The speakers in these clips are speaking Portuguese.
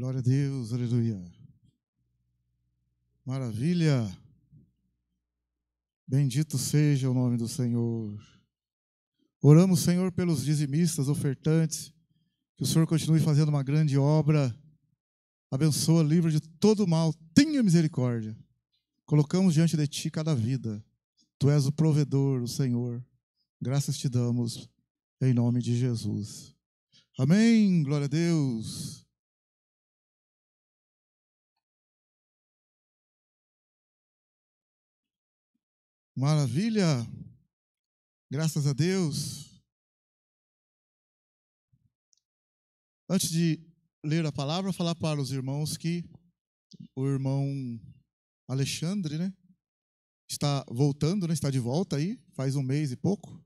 Glória a Deus, aleluia. Maravilha. Bendito seja o nome do Senhor. Oramos, Senhor, pelos dizimistas, ofertantes, que o Senhor continue fazendo uma grande obra. Abençoa, livra de todo mal, tenha misericórdia. Colocamos diante de Ti cada vida. Tu és o provedor, o Senhor. Graças te damos, em nome de Jesus. Amém, glória a Deus. Maravilha, graças a Deus. Antes de ler a palavra, falar para os irmãos que o irmão Alexandre, né, está voltando, né, está de volta aí, faz um mês e pouco.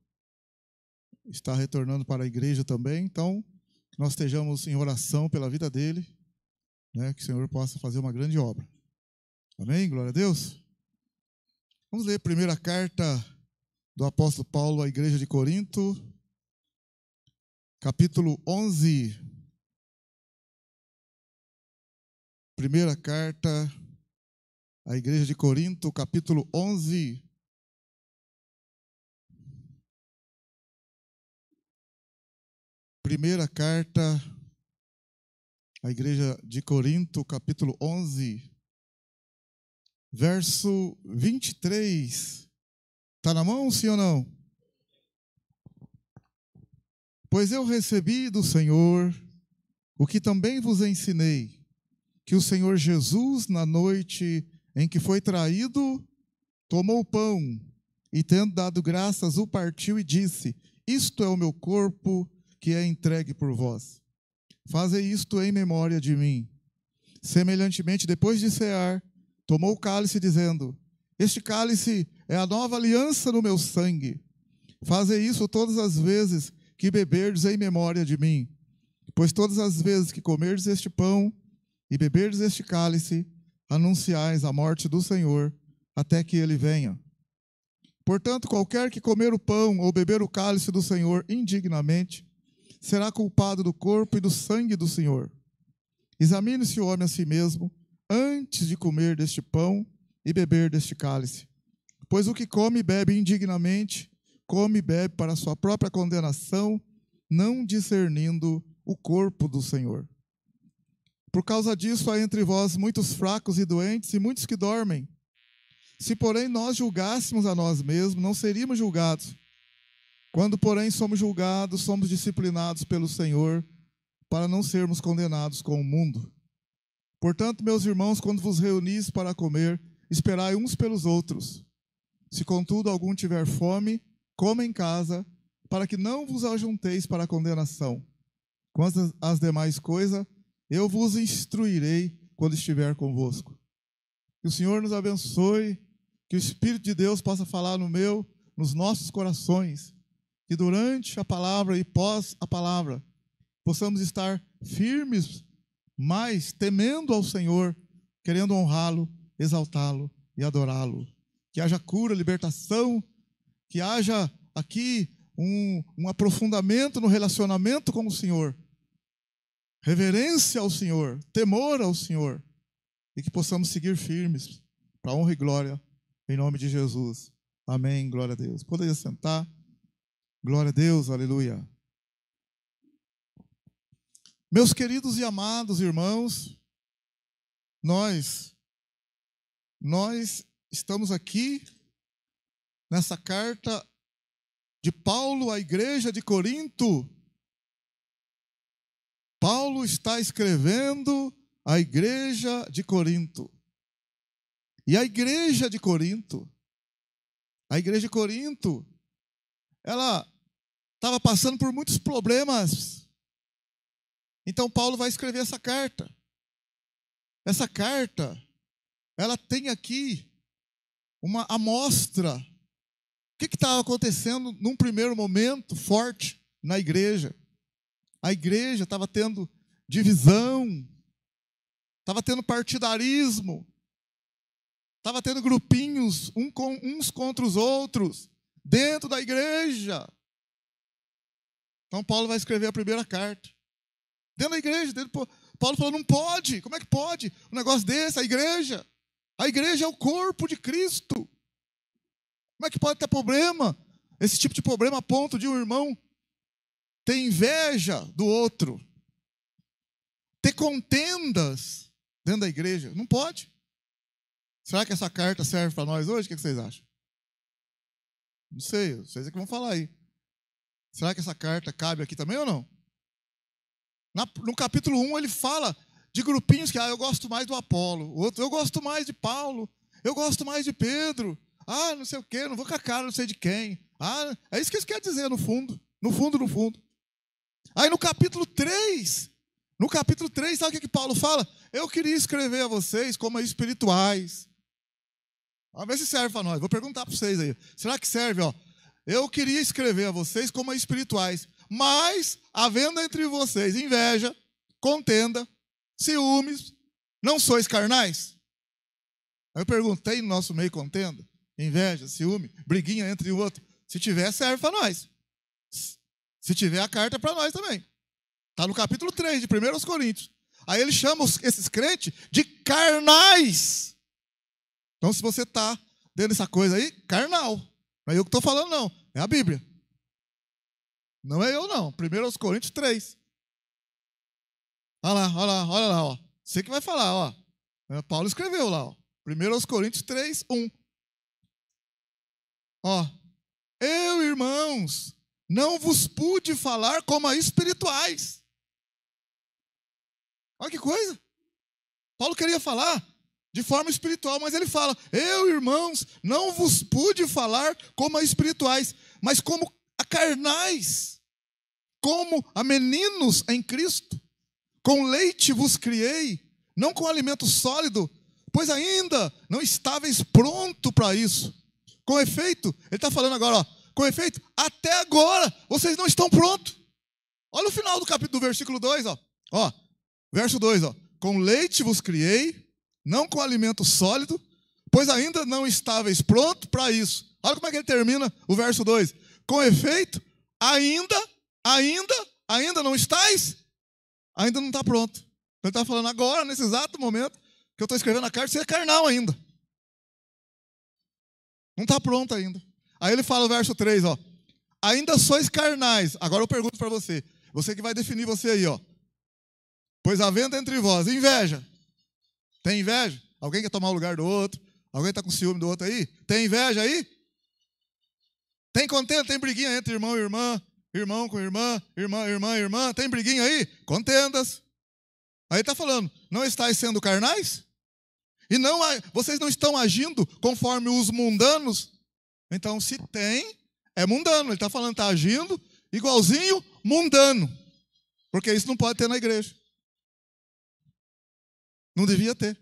Está retornando para a igreja também, então que nós estejamos em oração pela vida dele, né, que o Senhor possa fazer uma grande obra. Amém? Glória a Deus. Vamos ler a primeira carta do apóstolo Paulo à igreja de Corinto, capítulo 11. Primeira carta à igreja de Corinto, capítulo 11. Primeira carta à igreja de Corinto, capítulo 11, verso 23. Está na mão, sim ou não? Pois eu recebi do Senhor o que também vos ensinei, que o Senhor Jesus, na noite em que foi traído, tomou o pão e, tendo dado graças, o partiu e disse: isto é o meu corpo que é entregue por vós. Fazei isto em memória de mim. Semelhantemente, depois de cear, tomou o cálice, dizendo: este cálice é a nova aliança no meu sangue. Fazei isso todas as vezes que beberdes em memória de mim. Pois todas as vezes que comerdes este pão e beberdes este cálice, anunciais a morte do Senhor, até que ele venha. Portanto, qualquer que comer o pão ou beber o cálice do Senhor indignamente, será culpado do corpo e do sangue do Senhor. Examine-se o homem a si mesmo, antes de comer deste pão e beber deste cálice. Pois o que come e bebe indignamente, come e bebe para a sua própria condenação, não discernindo o corpo do Senhor. Por causa disso, há entre vós muitos fracos e doentes e muitos que dormem. Se, porém, nós julgássemos a nós mesmos, não seríamos julgados. Quando, porém, somos julgados, somos disciplinados pelo Senhor, para não sermos condenados com o mundo. Portanto, meus irmãos, quando vos reunis para comer, esperai uns pelos outros. Se, contudo, algum tiver fome, coma em casa, para que não vos ajunteis para a condenação. Quanto às demais coisas, eu vos instruirei quando estiver convosco. Que o Senhor nos abençoe, que o Espírito de Deus possa falar nos nossos corações, que durante a palavra e pós a palavra, possamos estar firmes, mas temendo ao Senhor, querendo honrá-lo, exaltá-lo e adorá-lo. Que haja cura, libertação, que haja aqui um aprofundamento no relacionamento com o Senhor, reverência ao Senhor, temor ao Senhor, e que possamos seguir firmes para a honra e glória, em nome de Jesus. Amém, glória a Deus. Poderia sentar? Glória a Deus, aleluia. Meus queridos e amados irmãos, nós estamos aqui nessa carta de Paulo à igreja de Corinto. Paulo está escrevendo à igreja de Corinto. E a igreja de Corinto, ela estava passando por muitos problemas. Então Paulo vai escrever essa carta. Essa carta, ela tem aqui uma amostra. O que estava acontecendo num primeiro momento forte na igreja? A igreja estava tendo divisão, estava tendo partidarismo, estava tendo grupinhos uns contra os outros dentro da igreja. Então Paulo vai escrever a primeira carta. Dentro da igreja, Paulo falou, não pode. Como é que pode? Um negócio desse, a igreja é o corpo de Cristo. Como é que pode ter problema? Esse tipo de problema a ponto de um irmão ter inveja do outro, ter contendas dentro da igreja. Não pode. Será que essa carta serve para nós hoje? O que vocês acham? Não sei, vocês é que vão falar aí. Será que essa carta cabe aqui também ou não? No capítulo 1 ele fala de grupinhos que, eu gosto mais do Apolo, o outro, eu gosto mais de Paulo, eu gosto mais de Pedro, não sei o quê, não vou com a cara, não sei de quem. É isso que eles querem dizer no fundo. Aí no capítulo 3, sabe o que Paulo fala? Eu queria escrever a vocês como espirituais. Vamos ver se serve para nós. Vou perguntar para vocês aí. Será que serve? Eu queria escrever a vocês como espirituais, mas havendo entre vocês inveja, contenda, ciúmes, não sois carnais? Aí eu pergunto, tem no nosso meio contenda? Inveja, ciúme, briguinha entre um e outro? Se tiver, serve para nós. Se tiver, a carta é para nós também. Está no capítulo 3 de 1 Coríntios. Aí ele chama esses crentes de carnais. Então, se você está dentro dessa coisa aí, carnal. Não é eu que estou falando, não. É a Bíblia. Não é eu, não. 1 Coríntios 3. Olha lá. Você que vai falar, Paulo escreveu lá, 1 Coríntios 3, 1. Eu, irmãos, não vos pude falar como a espirituais. Olha que coisa. Paulo queria falar de forma espiritual, mas ele fala, eu, irmãos, não vos pude falar como a espirituais, mas como a carnais, como a meninos em Cristo. Com leite vos criei, não com alimento sólido, pois ainda não estáveis pronto para isso. Com efeito, ele está falando agora, com efeito, até agora vocês não estão prontos. Olha o final do capítulo, do versículo 2, verso 2, com leite vos criei, não com alimento sólido, pois ainda não estáveis pronto para isso. Olha como é que ele termina o verso 2. Com efeito, ainda não estáis, ainda não está pronto. Ele está falando agora, nesse exato momento, que eu estou escrevendo a carta, você é carnal ainda. Não está pronto ainda. Aí ele fala o verso 3, ainda sois carnais. Agora eu pergunto para você, você que vai definir você aí, pois havendo entre vós inveja. Tem inveja? Alguém quer tomar o lugar do outro? Alguém está com ciúme do outro aí? Tem inveja aí? Tem contenda? Tem briguinha entre irmão e irmã? Irmão com irmã? Irmã? Tem briguinha aí? Contendas. Aí está falando, não estáis sendo carnais? E vocês não estão agindo conforme os mundanos? Então, se tem, é mundano. Ele está falando, está agindo igualzinho mundano. Porque isso não pode ter na igreja. Não devia ter.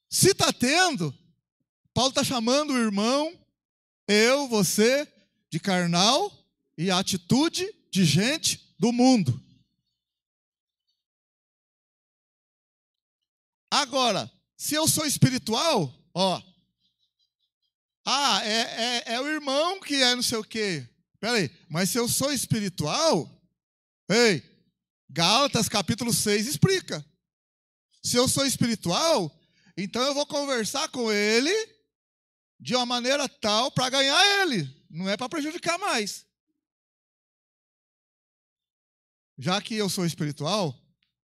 Se está tendo, Paulo está chamando o irmão, eu, você, de carnal e a atitude de gente do mundo. Agora, se eu sou espiritual, é o irmão que é não sei o quê. Espera aí, mas se eu sou espiritual, Gálatas capítulo 6 explica. Se eu sou espiritual, então eu vou conversar com ele de uma maneira tal para ganhar ele. Não é para prejudicar mais. Já que eu sou espiritual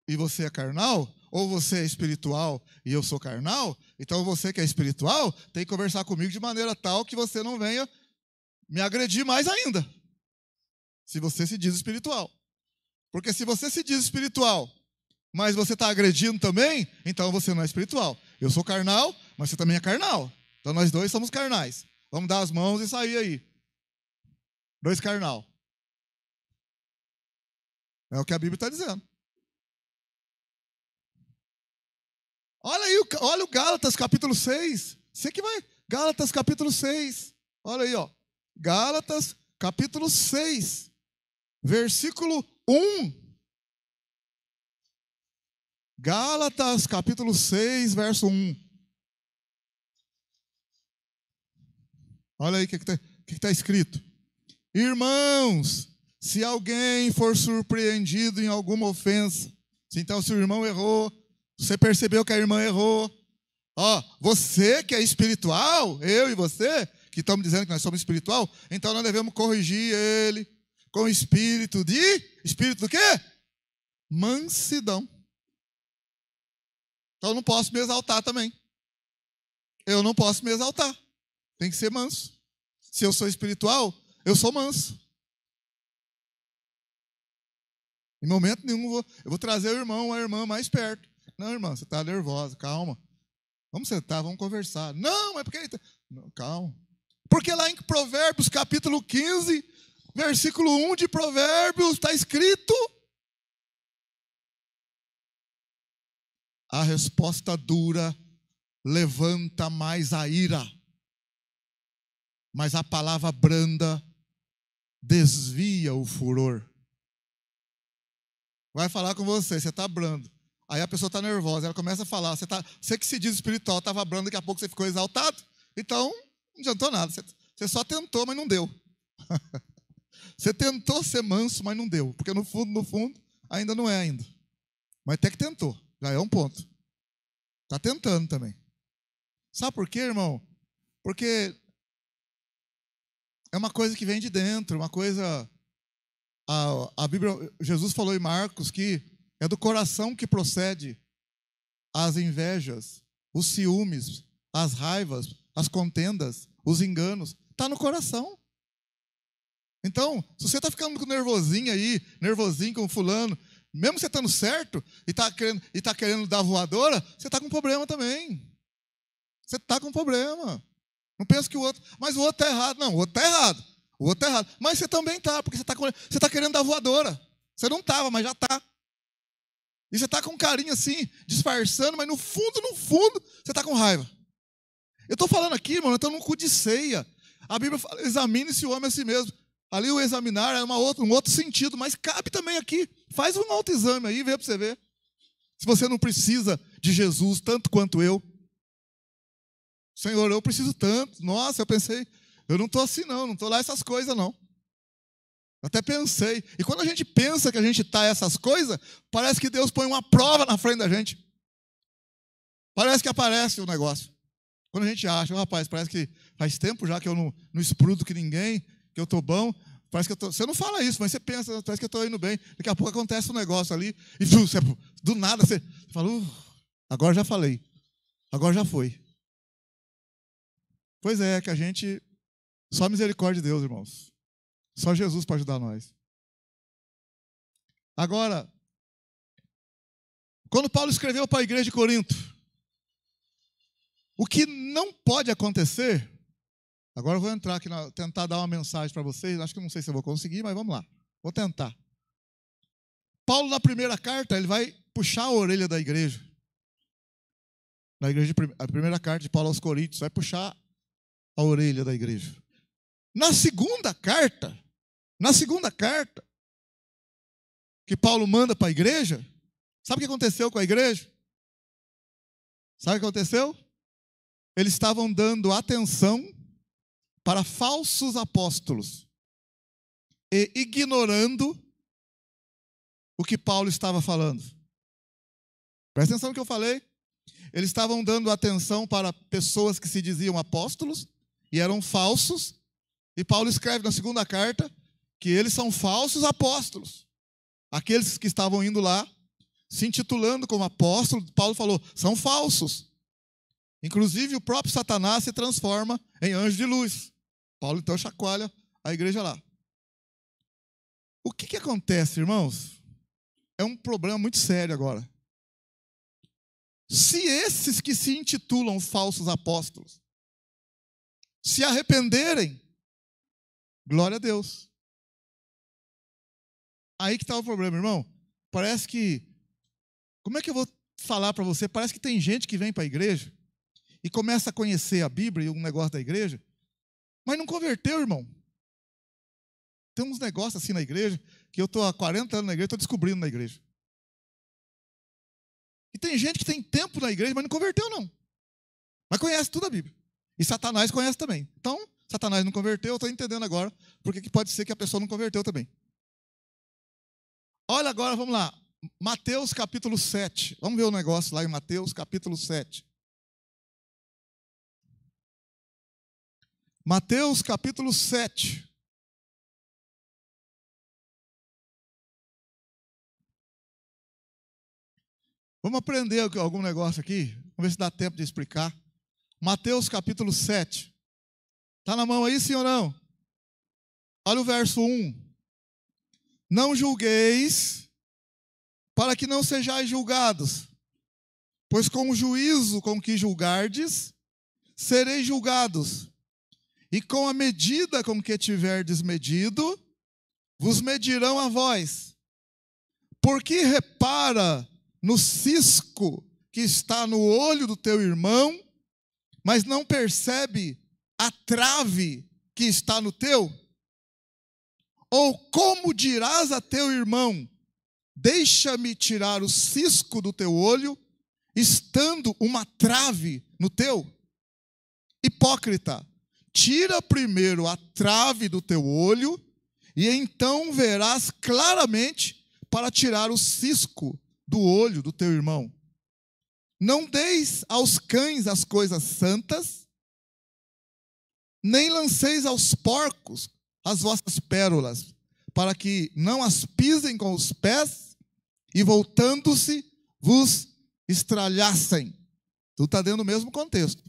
e você é carnal, ou você é espiritual e eu sou carnal, então você que é espiritual tem que conversar comigo de maneira tal que você não venha me agredir mais ainda. Se você se diz espiritual. Porque se você se diz espiritual, mas você está agredindo também, então você não é espiritual. Eu sou carnal, mas você também é carnal. Então nós dois somos carnais. Vamos dar as mãos e sair aí. Dois carnal. É o que a Bíblia está dizendo. Olha aí, olha o Gálatas capítulo 6. Você que vai. Gálatas capítulo 6. Olha aí, Gálatas capítulo 6. Versículo 1. Gálatas, capítulo 6, verso 1. Olha aí o que está escrito. Irmãos, se alguém for surpreendido em alguma ofensa, Então, se o irmão errou, você percebeu que a irmã errou, você que é espiritual, eu e você, que estamos dizendo que nós somos espiritual, então nós devemos corrigir ele com espírito do quê? Mansidão. Então eu não posso me exaltar também. Eu não posso me exaltar. Tem que ser manso. Se eu sou espiritual, eu sou manso. Em momento nenhum eu vou trazer o irmão ou a irmã mais perto. Não, irmã, você está nervosa, calma. Vamos sentar, vamos conversar. Não, mas porque... Não, calma. Porque lá em Provérbios, capítulo 15, versículo 1 de Provérbios, está escrito: a resposta dura levanta mais a ira, mas a palavra branda desvia o furor. Vai falar com você está brando. Aí a pessoa está nervosa, ela começa a falar. Você que se diz espiritual, estava brando, daqui a pouco você ficou exaltado. Então, não adiantou nada. Você só tentou, mas não deu. Você tentou ser manso, mas não deu. Porque no fundo, ainda não é ainda. Mas até que tentou. Já é um ponto. Está tentando também. Sabe por quê, irmão? Porque é uma coisa que vem de dentro, uma coisa... A Bíblia, Jesus falou em Marcos que é do coração que procede as invejas, os ciúmes, as raivas, as contendas, os enganos. Está no coração. Então, se você está ficando nervosinho aí, nervosinho com fulano, mesmo você estando certo e está querendo dar voadora, você está com problema também. Você está com problema. Não pensa que o outro... Mas o outro está errado. Não, o outro está errado. O outro está errado. Mas você também está, porque você está querendo dar voadora. Você não estava, mas já está. E você está com carinho assim, disfarçando, mas no fundo, você está com raiva. Eu estou falando aqui, irmão, eu estou num cu de ceia. A Bíblia fala, examine-se o homem a si mesmo. Ali o examinar é um outro sentido, mas cabe também aqui. Faz um autoexame aí, vê para você ver. Se você não precisa de Jesus tanto quanto eu. Senhor, eu preciso tanto. Nossa, eu pensei, eu não estou assim não estou lá essas coisas não. Até pensei. E quando a gente pensa que a gente está essas coisas, parece que Deus põe uma prova na frente da gente. Parece que aparece o negócio. Quando a gente acha, rapaz, parece que faz tempo já que eu não esprudo que ninguém, que eu estou bom. Parece que eu tô... Você não fala isso, mas você pensa, parece que eu estou indo bem. Daqui a pouco acontece um negócio ali, e do nada você fala, agora já falei, agora já foi. Pois é, que a gente... Só misericórdia de Deus, irmãos. Só Jesus para ajudar nós. Agora, quando Paulo escreveu para a igreja de Corinto, o que não pode acontecer... Agora eu vou entrar aqui, tentar dar uma mensagem para vocês. Acho que não sei se eu vou conseguir, mas vamos lá. Vou tentar. Paulo, na primeira carta, ele vai puxar a orelha da igreja. A primeira carta de Paulo aos Coríntios vai puxar a orelha da igreja. Na segunda carta que Paulo manda para a igreja, sabe o que aconteceu com a igreja? Sabe o que aconteceu? Eles estavam dando atenção para falsos apóstolos e ignorando o que Paulo estava falando. Presta atenção no que eu falei. Eles estavam dando atenção para pessoas que se diziam apóstolos e eram falsos. E Paulo escreve na segunda carta que eles são falsos apóstolos. Aqueles que estavam indo lá, se intitulando como apóstolos, Paulo falou, são falsos. Inclusive o próprio Satanás se transforma em anjo de luz. Paulo então chacoalha a igreja lá. O que acontece, irmãos? É um problema muito sério agora. Se esses que se intitulam falsos apóstolos se arrependerem, glória a Deus. Aí que está o problema, irmão. Parece que... Como é que eu vou falar para você? Parece que tem gente que vem para a igreja e começa a conhecer a Bíblia e um negócio da igreja, mas não converteu, irmão. Tem uns negócios assim na igreja, que eu estou há 40 anos na igreja, estou descobrindo na igreja. E tem gente que tem tempo na igreja, mas não converteu, não. Mas conhece tudo a Bíblia. E Satanás conhece também. Então, Satanás não converteu, eu estou entendendo agora, porque pode ser que a pessoa não converteu também. Olha agora, vamos lá. Mateus capítulo 7. Vamos ver o negócio lá em Mateus capítulo 7. Mateus capítulo 7. Vamos aprender algum negócio aqui? Vamos ver se dá tempo de explicar. Mateus capítulo 7. Está na mão aí, sim ou não? Olha o verso 1. Não julgueis, para que não sejais julgados, pois com o juízo com que julgardes, sereis julgados, e com a medida com que tiverdes medido, vos medirão a vós. Porque repara no cisco que está no olho do teu irmão, mas não percebe a trave que está no teu? Ou como dirás a teu irmão, deixa-me tirar o cisco do teu olho, estando uma trave no teu? Hipócrita, tira primeiro a trave do teu olho, e então verás claramente para tirar o cisco do olho do teu irmão. Não deis aos cães as coisas santas, nem lanceis aos porcos as vossas pérolas, para que não as pisem com os pés, e voltando-se, vos estralhassem. Tudo está dentro do mesmo contexto.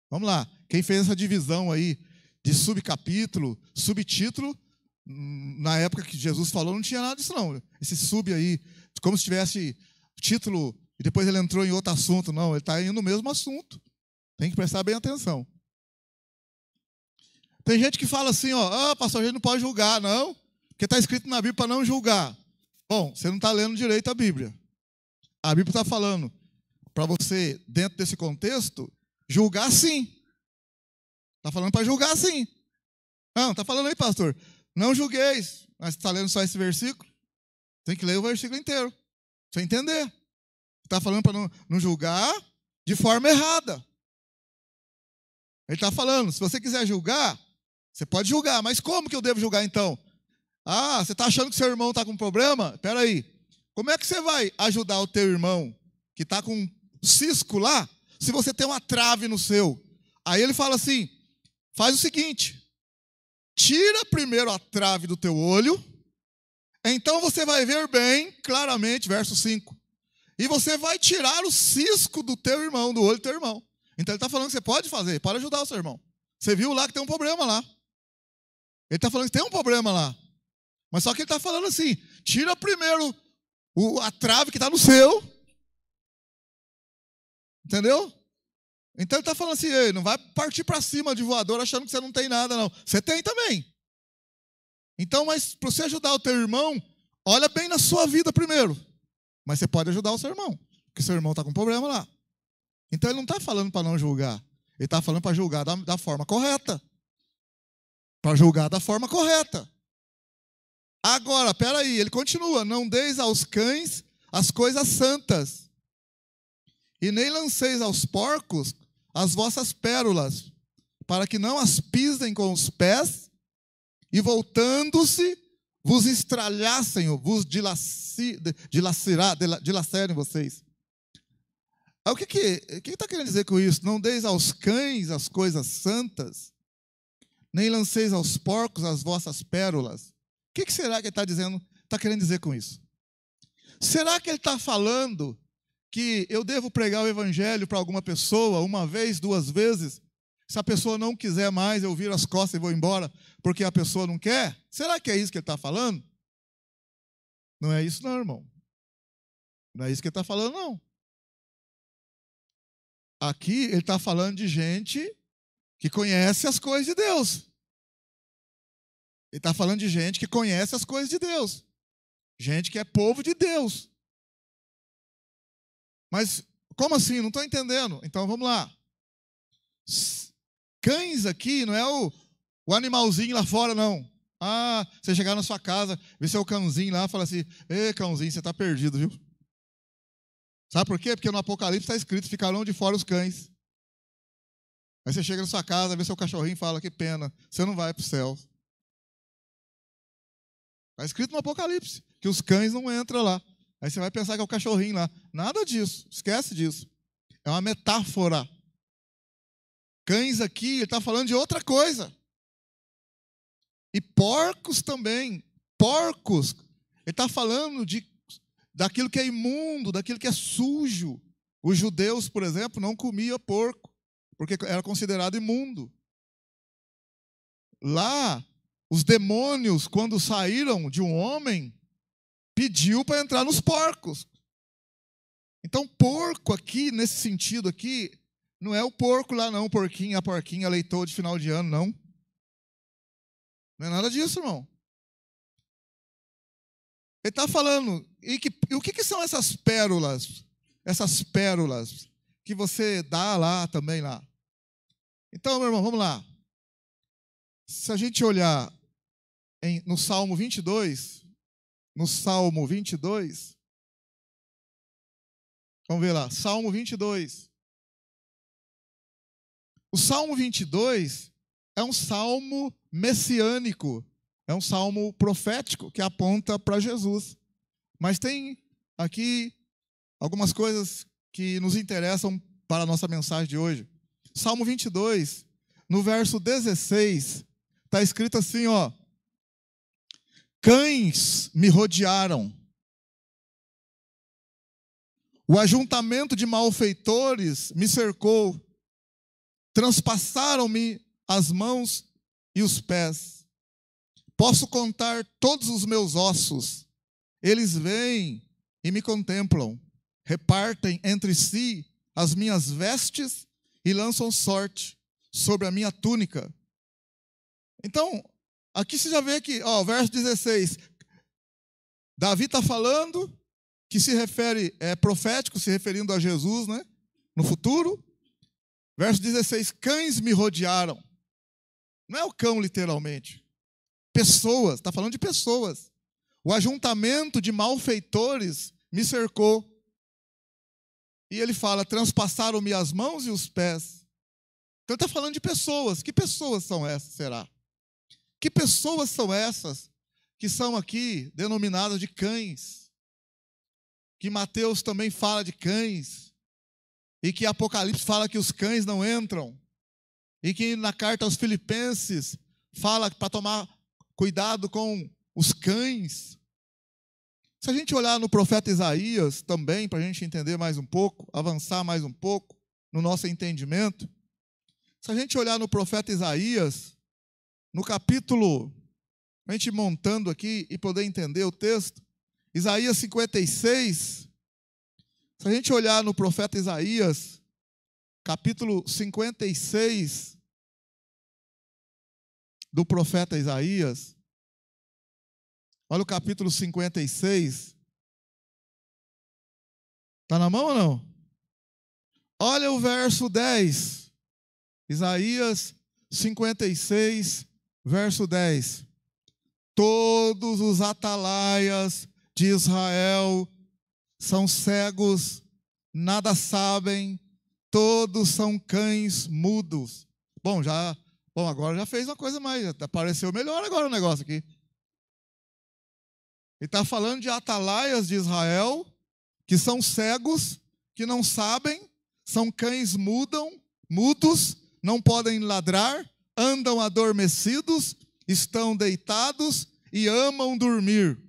Vamos lá. Quem fez essa divisão aí de subcapítulo, subtítulo, na época que Jesus falou, não tinha nada disso não. Esse sub aí, como se tivesse título, e depois ele entrou em outro assunto. Não, ele está indo no mesmo assunto. Tem que prestar bem atenção. Tem gente que fala assim, pastor, a gente não pode julgar, não, porque está escrito na Bíblia para não julgar. Bom, você não está lendo direito a Bíblia. A Bíblia está falando para você, dentro desse contexto, julgar sim. Está falando para julgar sim. Não, está falando aí, pastor, não julgueis. Mas está lendo só esse versículo? Tem que ler o versículo inteiro, para você entender. Está falando para não julgar de forma errada. Ele está falando, se você quiser julgar, você pode julgar, mas como que eu devo julgar então? Você está achando que seu irmão está com problema? Espera aí. Como é que você vai ajudar o teu irmão que está com um cisco lá, se você tem uma trave no seu? Aí ele fala assim, faz o seguinte, tira primeiro a trave do teu olho, então você vai ver bem, claramente, verso 5, e você vai tirar o cisco do teu irmão, do olho do teu irmão. Então ele está falando que você pode fazer para ajudar o seu irmão. Você viu lá que tem um problema lá. Ele está falando que tem um problema lá. Mas só que ele está falando assim, tira primeiro a trave que está no seu. Entendeu? Então ele está falando assim, ei, não vai partir para cima de voador achando que você não tem nada, não. Você tem também. Então, mas para você ajudar o teu irmão, olha bem na sua vida primeiro. Mas você pode ajudar o seu irmão, porque seu irmão está com problema lá. Então ele não está falando para não julgar. Ele está falando para julgar da forma correta. Para julgar da forma correta. Agora, peraí, ele continua. Não deis aos cães as coisas santas, e nem lanceis aos porcos as vossas pérolas, para que não as pisem com os pés, e voltando-se, vos estralhassem, ou vos dilacerem vocês. O que está querendo dizer com isso? Não deis aos cães as coisas santas, nem lanceis aos porcos as vossas pérolas. O que será que ele está dizendo? Está querendo dizer com isso? Será que ele está falando que eu devo pregar o evangelho para alguma pessoa uma vez, duas vezes? Se a pessoa não quiser mais, eu viro as costas e vou embora porque a pessoa não quer? Será que é isso que ele está falando? Não é isso não, irmão. Não é isso que ele está falando, não. Aqui ele está falando de gente que conhece as coisas de Deus. Ele está falando de gente que conhece as coisas de Deus. Gente que é povo de Deus. Mas, como assim? Não estou entendendo. Então, vamos lá. Cães aqui não é o animalzinho lá fora, não. Você chegar na sua casa, ver seu cãozinho lá e falar assim, ei, cãozinho, você está perdido, viu? Sabe por quê? Porque no Apocalipse está escrito, ficarão de fora os cães. Aí você chega na sua casa, vê seu cachorrinho e fala, que pena, você não vai para o céu. Está escrito no Apocalipse, que os cães não entram lá. Aí você vai pensar que é o cachorrinho lá. Nada disso, esquece disso. É uma metáfora. Cães aqui, ele está falando de outra coisa. E porcos também. Porcos. Ele está falando daquilo que é imundo, daquilo que é sujo. Os judeus, por exemplo, não comiam porco, porque era considerado imundo. Lá, os demônios, quando saíram de um homem, pediu para entrar nos porcos. Então, porco aqui, nesse sentido aqui, não é o porco lá não, a porquinha, leitoa de final de ano, não. Não é nada disso, irmão. Ele está falando, e o que são essas pérolas? Essas pérolas que você dá lá também lá. Então, meu irmão, vamos lá. Se a gente olhar no Salmo 22, vamos ver lá, Salmo 22. O Salmo 22 é um salmo messiânico, é um salmo profético que aponta para Jesus. Mas tem aqui algumas coisas que nos interessam para a nossa mensagem de hoje. Salmo 22, no verso 16, está escrito assim, ó: cães me rodearam, o ajuntamento de malfeitores me cercou, transpassaram-me as mãos e os pés. Posso contar todos os meus ossos. Eles vêm e me contemplam, repartem entre si as minhas vestes e lançam sorte sobre a minha túnica. Então, aqui você já vê que, ó, verso 16, Davi está falando que se refere, é profético, se referindo a Jesus, né, no futuro. Verso 16, cães me rodearam. Não é o cão literalmente. Pessoas, está falando de pessoas. O ajuntamento de malfeitores me cercou. E ele fala, transpassaram-me as mãos e os pés. Então ele está falando de pessoas. Que pessoas são essas, será? Que pessoas são essas que são aqui denominadas de cães? Que Mateus também fala de cães. E que Apocalipse fala que os cães não entram. E que na carta aos Filipenses fala para tomar cuidado com os cães. Se a gente olhar no profeta Isaías também, para a gente entender mais um pouco, avançar mais um pouco no nosso entendimento. Se a gente olhar no profeta Isaías, no capítulo, a gente montando aqui e poder entender o texto, Isaías 56, se a gente olhar no profeta Isaías, capítulo 56 do profeta Isaías, olha o capítulo 56. Está na mão ou não? Olha o verso 10. Isaías 56, verso 10. Todos os atalaias de Israel são cegos, nada sabem, todos são cães mudos. Bom, agora já fez uma coisa mais, apareceu melhor agora o negócio aqui. Ele está falando de atalaias de Israel, que são cegos, que não sabem, são cães mudos, não podem ladrar, andam adormecidos, estão deitados e amam dormir.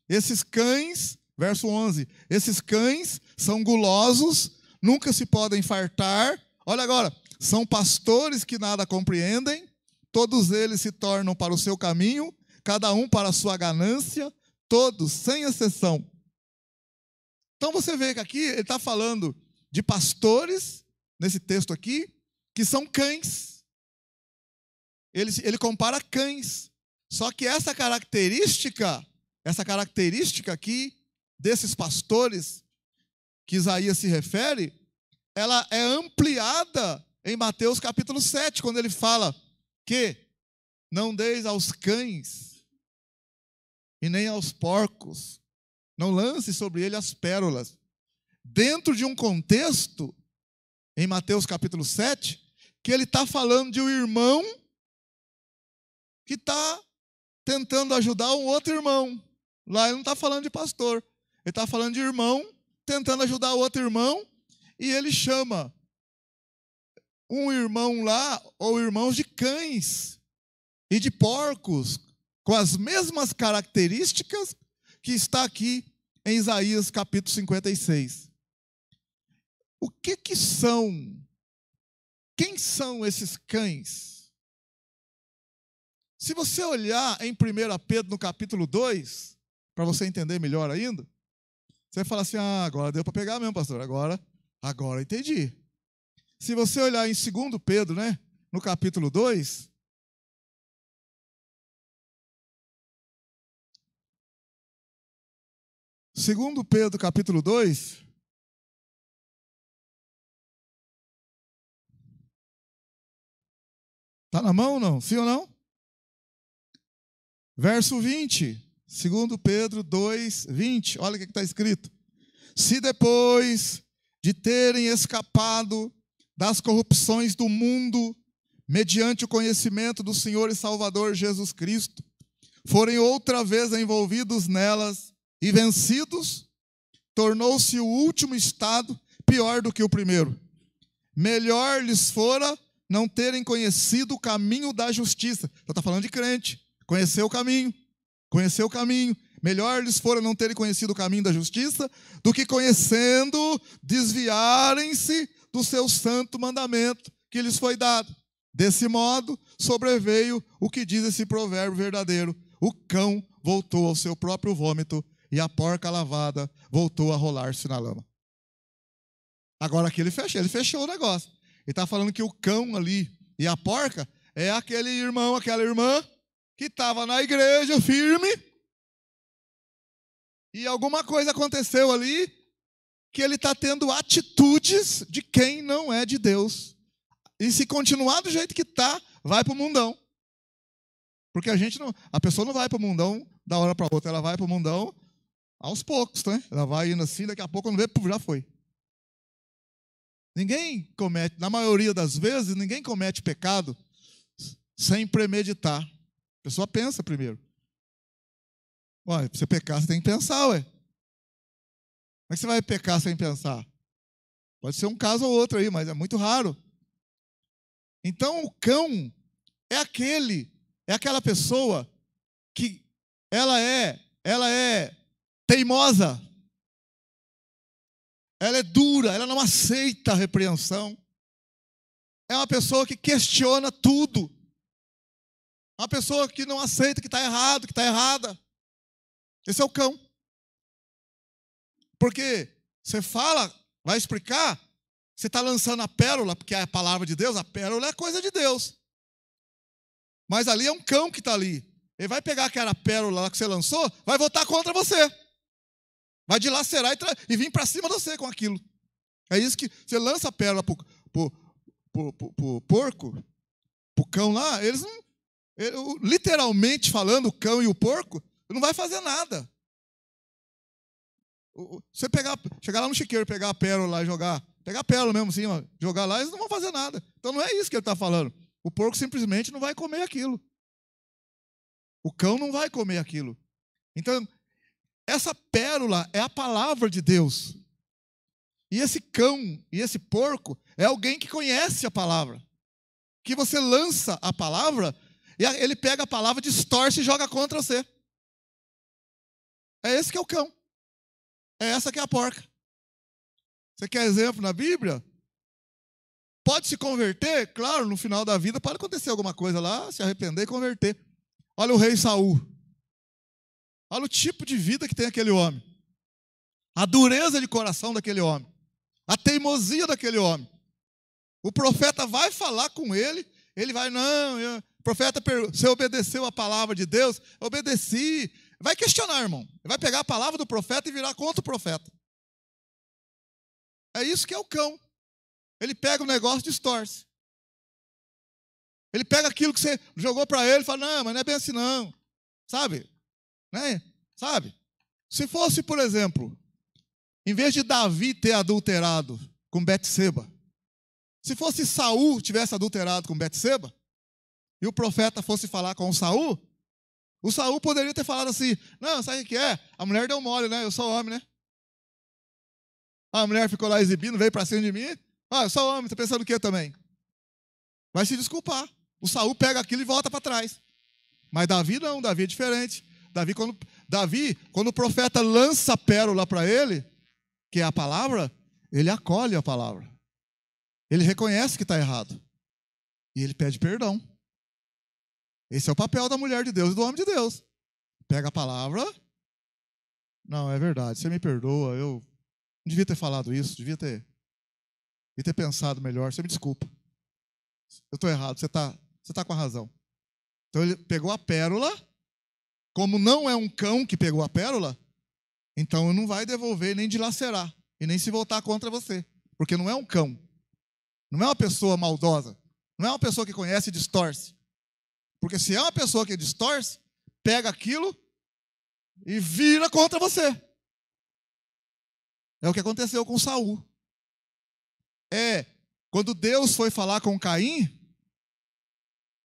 Esses cães, verso 11, esses cães são gulosos, nunca se podem fartar. Olha agora, são pastores que nada compreendem, todos eles se tornam para o seu caminho, cada um para a sua ganância, todos, sem exceção. Então você vê que aqui ele está falando de pastores, nesse texto aqui, que são cães. Ele compara cães. Só que essa característica aqui, desses pastores, que Isaías se refere, ela é ampliada em Mateus capítulo 7, quando ele fala que não deis aos cães e nem aos porcos, não lance sobre ele as pérolas. Dentro de um contexto, em Mateus capítulo 7, que ele está falando de um irmão que está tentando ajudar um outro irmão. Lá ele não está falando de pastor. Ele está falando de irmão, tentando ajudar o outro irmão, e ele chama um irmão lá, ou irmãos de cães e de porcos, com as mesmas características que está aqui em Isaías capítulo 56. O que são? Quem são esses cães? Se você olhar em 1 Pedro no capítulo 2, para você entender melhor ainda, você vai falar assim, agora deu para pegar mesmo, pastor, agora entendi. Se você olhar em 2 Pedro, né, no capítulo 2, Segundo Pedro, capítulo 2, está na mão ou não? Sim ou não? Verso 20, 2 Pedro 2, 20, olha o que está escrito. Se depois de terem escapado das corrupções do mundo, mediante o conhecimento do Senhor e Salvador Jesus Cristo, forem outra vez envolvidos nelas e vencidos, tornou-se o último estado pior do que o primeiro. Melhor lhes fora não terem conhecido o caminho da justiça. Então está falando de crente. Conhecer o caminho. Melhor lhes fora não terem conhecido o caminho da justiça do que conhecendo, desviarem-se do seu santo mandamento que lhes foi dado. Desse modo, sobreveio o que diz esse provérbio verdadeiro. O cão voltou ao seu próprio vômito e a porca lavada voltou a rolar-se na lama. Agora aqui ele fechou o negócio. Ele está falando que o cão ali e a porca é aquele irmão, aquela irmã que estava na igreja firme e alguma coisa aconteceu ali que ele está tendo atitudes de quem não é de Deus. E se continuar do jeito que está, vai para o mundão. Porque a pessoa não vai para o mundão da hora para outra, ela vai para o mundão aos poucos, né? Ela vai indo assim, daqui a pouco quando vê, já foi. Ninguém comete, na maioria das vezes, ninguém comete pecado sem premeditar. A pessoa pensa primeiro. Olha, para você pecar, você tem que pensar, ué. Como é que você vai pecar sem pensar? Pode ser um caso ou outro aí, mas é muito raro. Então, o cão é aquela pessoa que ela é teimosa. Ela é dura, ela não aceita a repreensão. É uma pessoa que questiona tudo. Uma pessoa que não aceita que está errado, que está errada. Esse é o cão. Porque você fala, vai explicar, você está lançando a pérola, porque é a palavra de Deus, a pérola é coisa de Deus. Mas ali é um cão que está ali. Ele vai pegar aquela pérola lá que você lançou, vai voltar contra você. Vai dilacerar e vir para cima de você com aquilo. É isso que você lança a pérola para o porco, para o cão lá, literalmente falando, o cão e o porco, não vai fazer nada. Você chegar lá no chiqueiro, pegar a pérola lá e pegar a pérola mesmo assim, ó, jogar lá, eles não vão fazer nada. Então não é isso que ele está falando. O porco simplesmente não vai comer aquilo. O cão não vai comer aquilo. Então, essa pérola é a palavra de Deus. E esse cão e esse porco é alguém que conhece a palavra. Que você lança a palavra e ele pega a palavra, distorce e joga contra você. É esse que é o cão. É essa que é a porca. Você quer exemplo na Bíblia? Pode se converter? Claro, no final da vida pode acontecer alguma coisa lá, se arrepender e converter. Olha o rei Saul. Olha o tipo de vida que tem aquele homem. A dureza de coração daquele homem. A teimosia daquele homem. O profeta vai falar com ele, ele vai, o profeta pergunta, você obedeceu a palavra de Deus? Obedeci. Vai questionar, irmão. Ele vai pegar a palavra do profeta e virar contra o profeta. É isso que é o cão. Ele pega o negócio e distorce. Ele pega aquilo que você jogou para ele e fala, não, mas não é bem assim não. Sabe? Né? Sabe? Se fosse, por exemplo, em vez de Davi ter adulterado com Betseba, se fosse Saul tivesse adulterado com Betseba, e o profeta fosse falar com o Saul poderia ter falado assim, não, sabe o que é? A mulher deu mole, né? Eu sou homem, né? A mulher ficou lá exibindo, veio para cima de mim. Eu sou homem, está pensando o quê também? Vai se desculpar. O Saul pega aquilo e volta para trás. Mas Davi não, Davi é diferente. Davi, quando o profeta lança a pérola para ele, que é a palavra, ele acolhe a palavra. Ele reconhece que está errado. E ele pede perdão. Esse é o papel da mulher de Deus e do homem de Deus. Pega a palavra. Não, é verdade, você me perdoa, eu não devia ter falado isso, devia ter pensado melhor, você me desculpa. Eu estou errado, você tá com a razão. Então ele pegou a pérola, como não é um cão que pegou a pérola, então não vai devolver, nem dilacerar, e nem se voltar contra você, porque não é um cão, não é uma pessoa maldosa, não é uma pessoa que conhece e distorce. Porque se é uma pessoa que distorce, pega aquilo e vira contra você. É o que aconteceu com Saul. Quando Deus foi falar com Caim,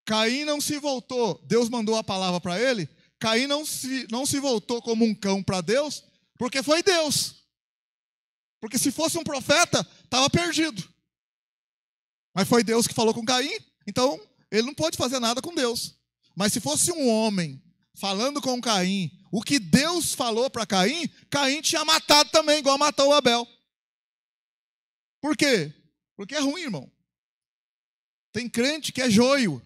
Caim não se voltou. Deus mandou a palavra para ele. Caim não se voltou como um cão para Deus, porque foi Deus. Porque se fosse um profeta, estava perdido. Mas foi Deus que falou com Caim, então ele não pode fazer nada com Deus. Mas se fosse um homem falando com Caim, o que Deus falou para Caim, Caim tinha matado também, igual matou o Abel. Por quê? Porque é ruim, irmão. Tem crente que é joio.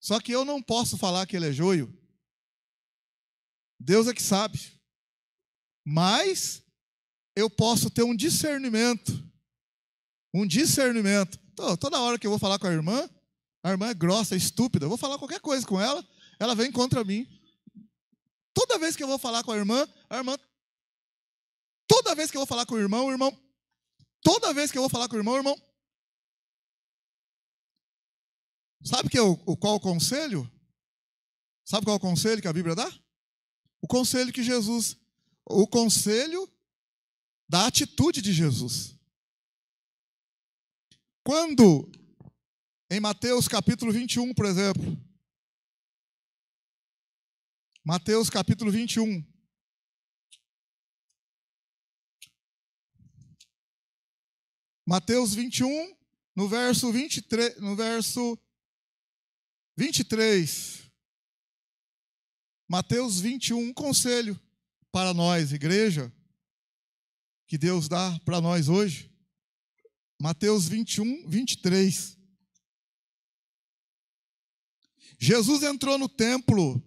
Só que eu não posso falar que ele é joio. Deus é que sabe. Mas eu posso ter um discernimento. Um discernimento. Então, toda hora que eu vou falar com a irmã é grossa, é estúpida. Eu vou falar qualquer coisa com ela, ela vem contra mim. Toda vez que eu vou falar com a irmã, toda vez que eu vou falar com o irmão, toda vez que eu vou falar com o irmão, sabe qual o conselho? Sabe qual é o conselho que a Bíblia dá? O conselho da atitude de Jesus. Quando, em Mateus capítulo 21, por exemplo, Mateus capítulo 21. Mateus 21, no verso 23, no verso 23. Mateus 21, um conselho para nós, igreja, que Deus dá para nós hoje. Mateus 21, 23. Jesus entrou no templo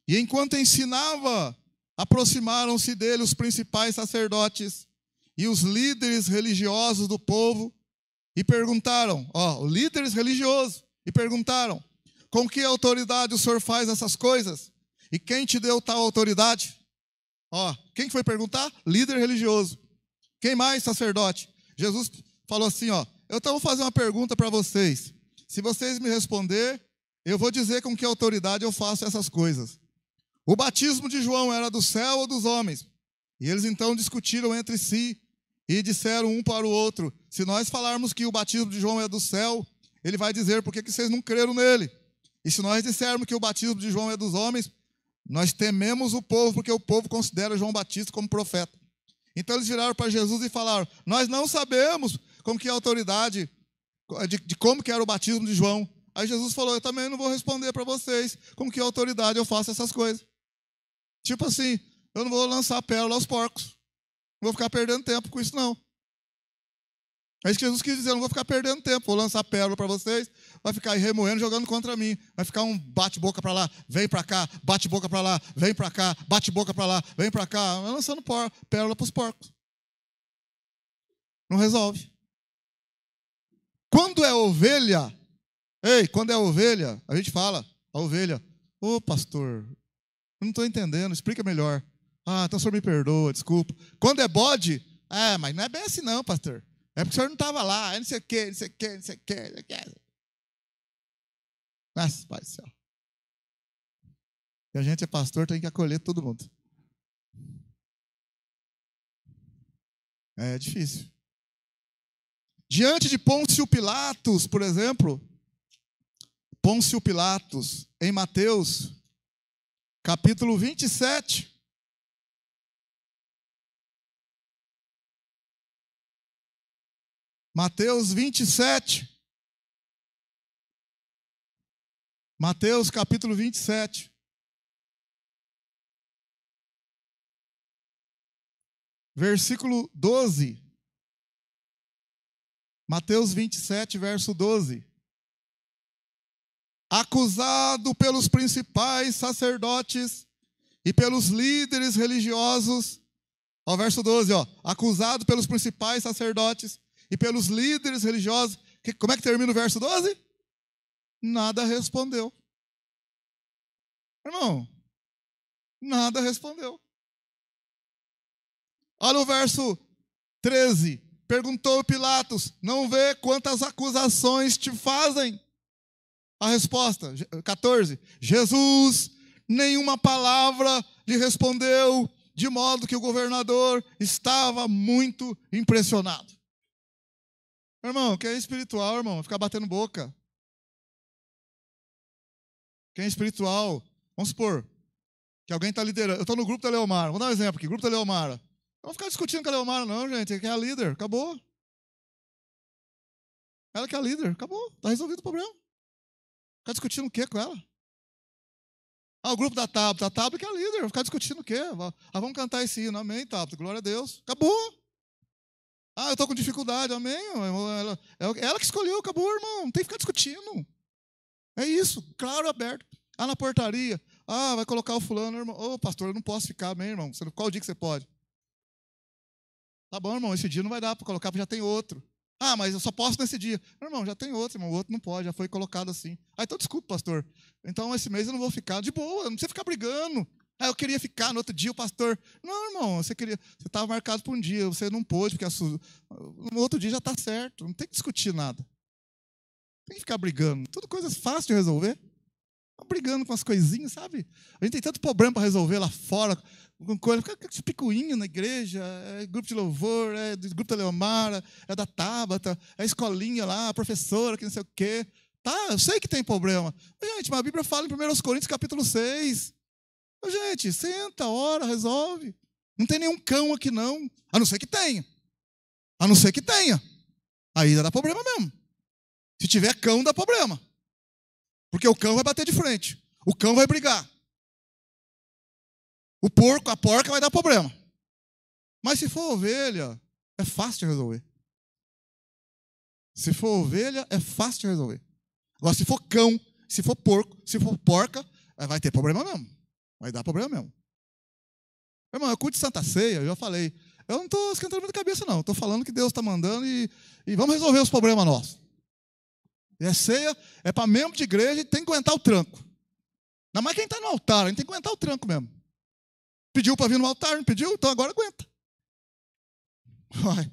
e, enquanto ensinava, aproximaram-se dele os principais sacerdotes e os líderes religiosos do povo e perguntaram, líderes religiosos, e perguntaram: com que autoridade o senhor faz essas coisas? E quem te deu tal autoridade? Quem foi perguntar? Líder religioso. Quem mais? Sacerdote. Jesus falou assim, eu então vou fazer uma pergunta para vocês. Se vocês me responder, eu vou dizer com que autoridade eu faço essas coisas. O batismo de João era do céu ou dos homens? E eles então discutiram entre si e disseram um para o outro: se nós falarmos que o batismo de João é do céu, ele vai dizer por que vocês não creram nele. E se nós dissermos que o batismo de João é dos homens, nós tememos o povo, porque o povo considera João Batista como profeta. Então eles viraram para Jesus e falaram: nós não sabemos como que é a autoridade, de como que era o batismo de João. Aí Jesus falou: eu também não vou responder para vocês com que autoridade eu faço essas coisas. Tipo assim, eu não vou lançar pérola aos porcos. Não vou ficar perdendo tempo com isso, não. É isso que Jesus quis dizer: eu não vou ficar perdendo tempo. Vou lançar pérola para vocês, vai ficar aí remoendo, jogando contra mim. Vai ficar um bate-boca para lá, vem para cá, bate-boca para lá, vem para cá, bate-boca para lá, vem para cá. Lançando pérola para os porcos. Não resolve. Quando é ovelha, a gente fala, a ovelha: ô pastor, eu não estou entendendo, explica melhor. Então o senhor me perdoa, desculpa. Quando é bode, mas não é bem assim não, pastor. É porque o senhor não estava lá, não sei o quê, não sei o quê, não sei o quê, não sei o quê. Nossa, Pai do céu. E a gente é pastor, tem que acolher todo mundo. É difícil. Diante de Pôncio Pilatos, por exemplo, Pôncio Pilatos, em Mateus, capítulo 27, Mateus 27. Mateus capítulo 27. Versículo 12. Mateus 27, verso 12. Acusado pelos principais sacerdotes e pelos líderes religiosos. Ó, verso 12, ó. Acusado pelos principais sacerdotes e pelos líderes religiosos. Como é que termina o verso 12? Nada respondeu. Irmão, nada respondeu. Olha o verso 13. Perguntou Pilatos: não vê quantas acusações te fazem? A resposta, 14. Jesus, nenhuma palavra lhe respondeu, de modo que o governador estava muito impressionado. Irmão, quem é espiritual, irmão, ficar batendo boca. Quem é espiritual, vamos supor que alguém está liderando. Eu estou no grupo da Leomara, vou dar um exemplo aqui, grupo da Leomara. Não vou ficar discutindo com a Leomara, não, gente, que é a líder, acabou. Ela que é a líder, acabou, está resolvido o problema. Ficar discutindo o quê com ela? Ah, o grupo da Tabata, a Tabata que é a líder, vou ficar discutindo o quê? Ah, vamos cantar esse hino, amém, Tabata, glória a Deus. Acabou. Ah, eu estou com dificuldade, amém. Ela que escolheu, acabou, irmão, não tem que ficar discutindo. É isso, claro, aberto. Ah, na portaria, ah, vai colocar o fulano, irmão. Ô, pastor, eu não posso ficar, amém, irmão. Qual dia que você pode? Tá bom, irmão, esse dia não vai dar para colocar, porque já tem outro. Ah, mas eu só posso nesse dia. Irmão, já tem outro, irmão, o outro não pode, já foi colocado assim. Ah, então desculpa, pastor. Então esse mês eu não vou ficar. De boa, não precisa ficar brigando. Ah, eu queria ficar no outro dia, o pastor. Não, irmão, você estava marcado para um dia, você não pôde, porque no outro dia já está certo. Não tem que discutir nada. Tem que ficar brigando. Tudo coisas fáceis de resolver. Brigando com as coisinhas, sabe? A gente tem tanto problema para resolver lá fora, com coisa, fica picuinha na igreja, é grupo de louvor, é do grupo da Leomara, é da Tabata, é a escolinha lá, a professora, que não sei o quê. Tá, eu sei que tem problema. Gente, mas a Bíblia fala em 1 Coríntios capítulo 6. Gente, senta, ora, resolve. Não tem nenhum cão aqui, não. A não ser que tenha. A não ser que tenha. Aí dá problema mesmo. Se tiver cão, dá problema. Porque o cão vai bater de frente. O cão vai brigar. O porco, a porca vai dar problema. Mas se for ovelha, é fácil de resolver. Se for ovelha, é fácil de resolver. Agora, se for cão, se for porco, se for porca, vai ter problema mesmo. Vai dar problema mesmo. Irmão, eu curto Santa Ceia, eu já falei. Eu não estou esquentando muita cabeça, não. Estou falando que Deus está mandando e vamos resolver os problemas nossos. E a ceia é para membro de igreja e tem que aguentar o tranco. Não mais quem está no altar, a gente tem que aguentar o tranco mesmo. Pediu para vir no altar, não pediu? Então agora aguenta. Vai.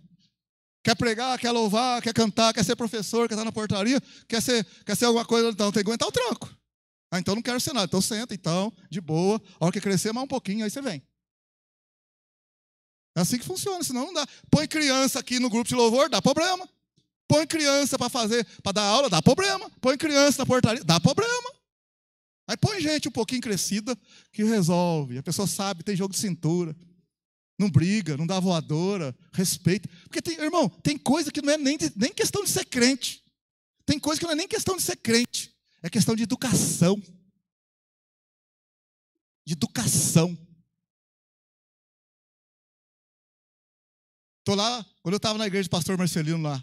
Quer pregar, quer louvar, quer cantar, quer ser professor, quer estar na portaria, quer ser alguma coisa, então tem que aguentar o tranco. Ah, então não quero ser nada. Então senta, então, de boa. A hora que crescer mais um pouquinho, aí você vem. É assim que funciona, senão não dá. Põe criança aqui no grupo de louvor, dá problema. Põe criança para dar aula, dá problema. Põe criança na portaria, dá problema. Aí põe gente um pouquinho crescida que resolve. A pessoa sabe, tem jogo de cintura. Não briga, não dá voadora, respeita. Porque, irmão, tem coisa que não é nem questão de ser crente. Tem coisa que não é nem questão de ser crente. É questão de educação. De educação. Estou lá, quando eu estava na igreja do pastor Marcelino lá.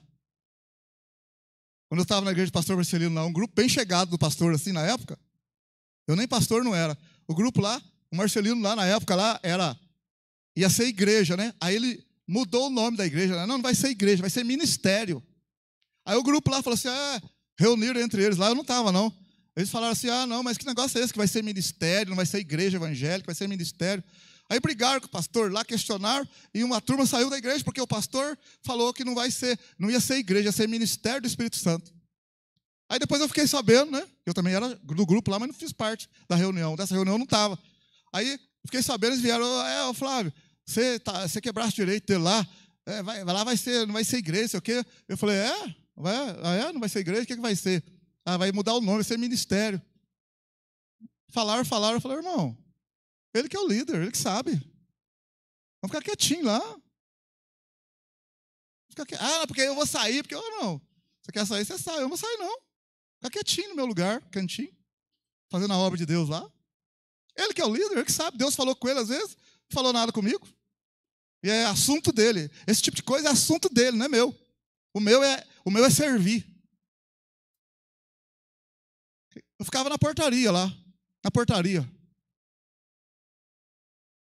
Quando eu estava na igreja do pastor Marcelino lá, um grupo bem chegado do pastor, assim, na época. Eu nem pastor não era. O grupo lá, o Marcelino lá, na época lá, ia ser igreja, né? Aí ele mudou o nome da igreja. Né? Não vai ser igreja, vai ser ministério. Aí o grupo lá falou assim, reuniram entre eles. Lá eu não estava, não. Eles falaram assim, não, mas que negócio é esse? Que vai ser ministério, não vai ser igreja evangélica, vai ser ministério. Aí brigaram com o pastor lá, questionaram, e uma turma saiu da igreja, porque o pastor falou que não ia ser igreja, ia ser ministério do Espírito Santo. Aí depois eu fiquei sabendo, né? Eu também era do grupo lá, mas não fiz parte da reunião. Dessa reunião eu não estava. Aí fiquei sabendo, eles vieram, Flávio, você quebrasse direito dele lá, lá não vai ser igreja, sei o quê. Eu falei, não vai ser igreja, o que vai ser? Vai mudar o nome, vai ser ministério. Falaram, eu falei, irmão, ele que é o líder, ele que sabe. Vamos ficar quietinho lá. Fica quieto. Ah, porque eu vou sair, porque eu não. Você quer sair, você sai. Eu não vou sair, não. Fica quietinho no meu lugar, cantinho, fazendo a obra de Deus lá. Ele que é o líder, ele que sabe. Deus falou com ele às vezes, não falou nada comigo. E é assunto dele. Esse tipo de coisa é assunto dele, não é meu. O meu é servir. Eu ficava na portaria lá. Na portaria.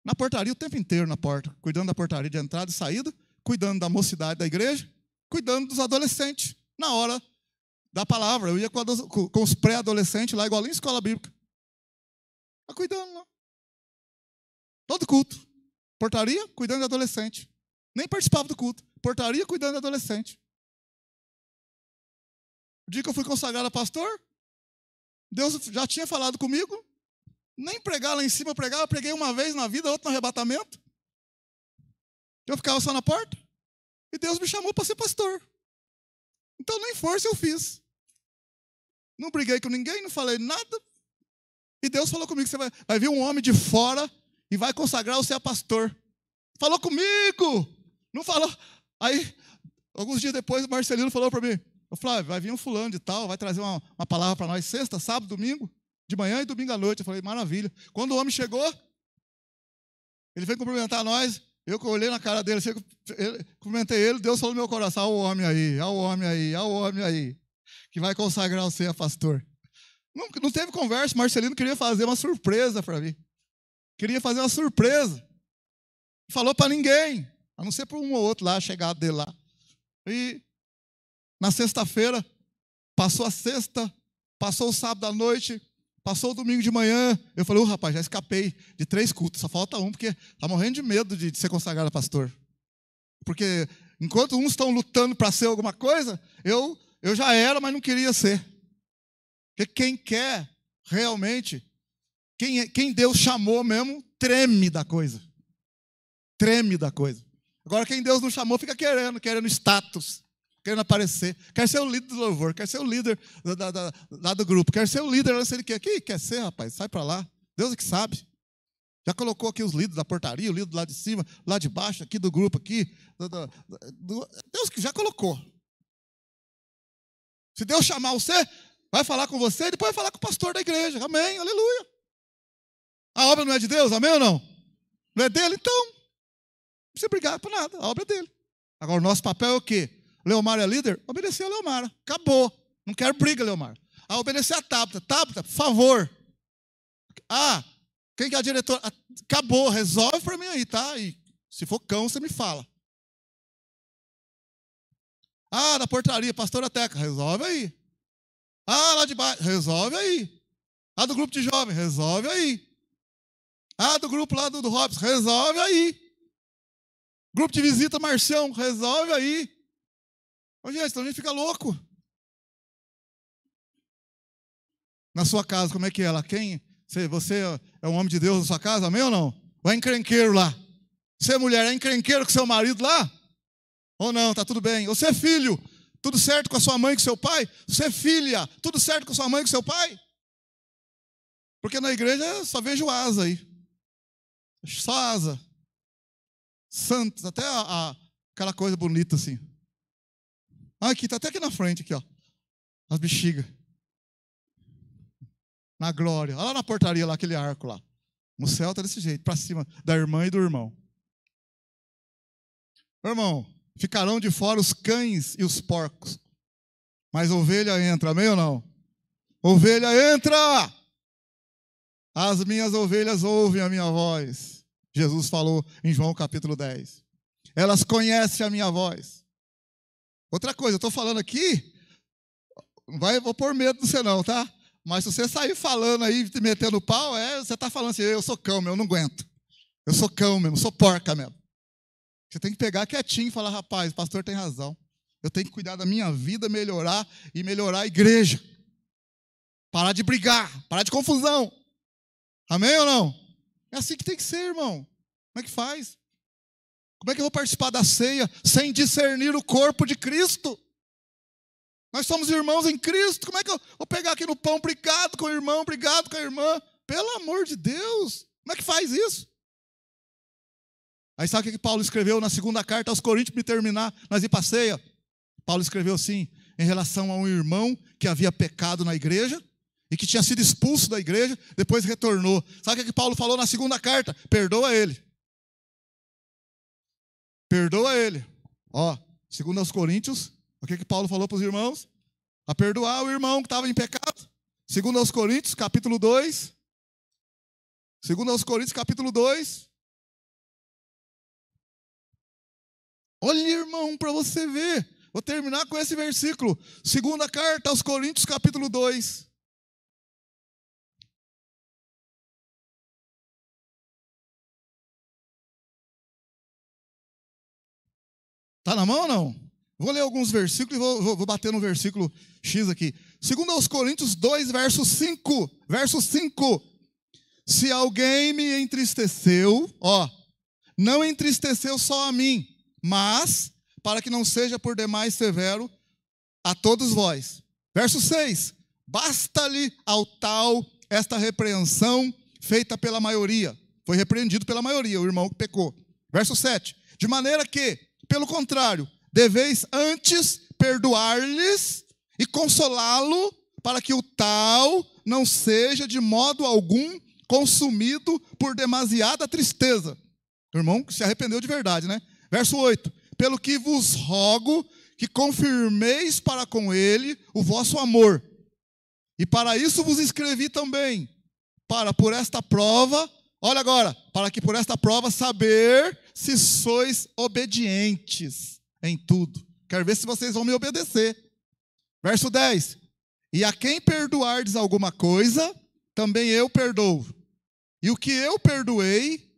Na portaria o tempo inteiro na porta. Cuidando da portaria de entrada e saída. Cuidando da mocidade da igreja. Cuidando dos adolescentes. Na hora da palavra. Eu ia com os pré-adolescentes lá, igual em escola bíblica. Tá cuidando lá. Todo culto. Portaria, cuidando de adolescente. Nem participava do culto. Portaria, cuidando de adolescente. O dia que eu fui consagrado a pastor, Deus já tinha falado comigo. Nem pregar lá em cima eu pregava. Eu preguei uma vez na vida, outra no arrebatamento. Eu ficava só na porta. E Deus me chamou para ser pastor. Então nem força eu fiz. Não briguei com ninguém, não falei nada. E Deus falou comigo, você vai vir um homem de fora e vai consagrar você a pastor. Falou comigo. Não falou. Aí, alguns dias depois, o Marcelino falou para mim, Flávio, vai vir um fulano de tal, vai trazer uma palavra para nós sexta, sábado, domingo, de manhã e domingo à noite. Eu falei, maravilha. Quando o homem chegou, ele veio cumprimentar nós, eu olhei na cara dele, cumprimentei ele, Deus falou no meu coração, olha o homem aí, olha o homem aí, olha o homem aí, que vai consagrar você a pastor. Não teve conversa, Marcelino queria fazer uma surpresa para mim. Queria fazer uma surpresa. Não falou para ninguém, a não ser para um ou outro lá, chegado dele lá. E na sexta-feira, passou a sexta, passou o sábado à noite, passou o domingo de manhã. Eu falei, rapaz, já escapei de 3 cultos, só falta um, porque está morrendo de medo de ser consagrado a pastor. Porque enquanto uns estão lutando para ser alguma coisa, eu já era, mas não queria ser. Porque quem quer realmente, quem Deus chamou mesmo, treme da coisa. Treme da coisa. Agora, quem Deus não chamou, fica querendo status, querendo aparecer. Quer ser o líder do louvor, quer ser o líder lá do grupo, quer ser o líder, não sei o que. Quem quer ser, rapaz? Sai para lá. Deus é que sabe. Já colocou aqui os líderes da portaria, o líder lá de cima, lá de baixo, aqui do grupo, aqui. Deus que já colocou. Se Deus chamar você, vai falar com você e depois vai falar com o pastor da igreja. Amém, aleluia. A obra não é de Deus, amém ou não? Não é dele? Então, não precisa brigar por nada, a obra é dele. Agora, o nosso papel é o quê? Leomar é líder? Obedecer a Leomar. Acabou. Não quero briga, Leomar. Obedecer a Tabata. Tabata, por favor. Quem que é a diretora? Acabou, resolve para mim aí, tá? E se for cão, você me fala. Da portaria, pastora Teca, resolve aí. Lá de baixo, resolve aí. Do grupo de jovens, resolve aí. Do grupo lá do Robson, resolve aí. Grupo de visita, Marcião, resolve aí. Gente, então a gente fica louco. Na sua casa, como é que é lá? Você é um homem de Deus na sua casa, amém ou não? Ou é encrenqueiro lá? Você, mulher, é encrenqueiro com seu marido lá? Ou não, tá tudo bem? Você é filho, tudo certo com a sua mãe e com seu pai? Você é filha, tudo certo com a sua mãe e com seu pai? Porque na igreja eu só vejo asa aí. Só asa. Santos, até aquela coisa bonita assim. Aqui, tá até aqui na frente, aqui, ó. As bexigas. Na glória. Olha lá na portaria, lá, aquele arco lá. No céu tá desse jeito, para cima da irmã e do irmão. Irmão, ficarão de fora os cães e os porcos. Mas ovelha entra, amém ou não? Ovelha entra! As minhas ovelhas ouvem a minha voz. Jesus falou em João capítulo 10. Elas conhecem a minha voz. Outra coisa, eu estou falando aqui, vou pôr medo de você não, tá? Mas se você sair falando aí, te metendo pau, você está falando assim, eu sou cão mesmo, eu não aguento. Eu sou cão mesmo, sou porca mesmo. Você tem que pegar quietinho e falar, rapaz, o pastor tem razão. Eu tenho que cuidar da minha vida, melhorar e melhorar a igreja. Parar de brigar, parar de confusão. Amém ou não? É assim que tem que ser, irmão. Como é que faz? Como é que eu vou participar da ceia sem discernir o corpo de Cristo? Nós somos irmãos em Cristo. Como é que eu vou pegar aqui no pão, obrigado com o irmão, obrigado com a irmã? Pelo amor de Deus, como é que faz isso? Aí sabe o que Paulo escreveu na segunda carta aos Coríntios, para terminar, nós ir para a ceia? Paulo escreveu assim, em relação a um irmão que havia pecado na igreja, e que tinha sido expulso da igreja, depois retornou. Sabe o que Paulo falou na segunda carta? Perdoa ele. Perdoa ele. Ó, segundo aos Coríntios, o que Paulo falou para os irmãos? A perdoar o irmão que estava em pecado. Segundo aos Coríntios, capítulo 2. Segundo aos Coríntios, capítulo 2. Olha, irmão, para você ver. Vou terminar com esse versículo. Segunda carta aos Coríntios, capítulo 2. Está na mão ou não? Vou ler alguns versículos e vou bater no versículo X aqui. Segundo aos Coríntios 2, verso 5. Verso 5. Se alguém me entristeceu, ó, não entristeceu só a mim, mas, para que não seja por demais severo, a todos vós. Verso 6. Basta-lhe ao tal esta repreensão feita pela maioria. Foi repreendido pela maioria, o irmão que pecou. Verso 7. De maneira que, pelo contrário, deveis antes perdoar-lhes e consolá-lo, para que o tal não seja de modo algum consumido por demasiada tristeza. O irmão que se arrependeu de verdade, né? Verso 8. Pelo que vos rogo que confirmeis para com ele o vosso amor. E para isso vos escrevi também, para por esta prova, olha agora, para que por esta prova saber se sois obedientes em tudo. Quero ver se vocês vão me obedecer. Verso 10. E a quem perdoardes alguma coisa, também eu perdoo. E o que eu perdoei,